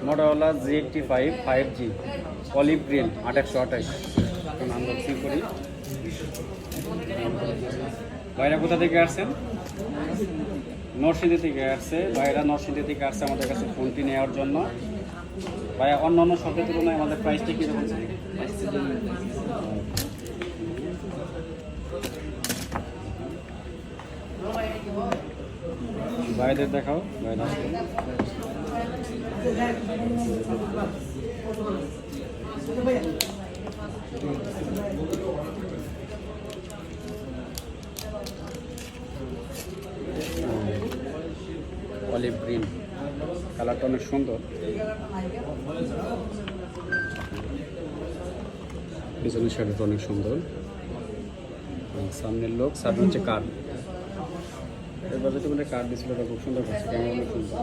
Motorola Z85 5G olive green 828। এখন unboxing করি। ভাইরা কোথা থেকে আসছেন? নরসিংদী থেকে আসছে ভাইরা, নরসিংদী থেকে আসছে আমাদের কাছে ফোনটি নেওয়ার জন্য। ভাইয়া অন্য অন্য শপের তুলনায় আমাদের প্রাইসটা কীরকম ছিল? ভাইদের দেখাও, ভাইরা অলিভ গ্রিন কালারটা অনেক সুন্দর। পিছনের শাড়িটা অনেক সুন্দর। সামনের লোক, সামনে হচ্ছে কার্ড। এবার যেটা বলে কার্ড দিয়েছিল ওটা খুব সুন্দর করছে, ক্যামেরা অনেক সুন্দর।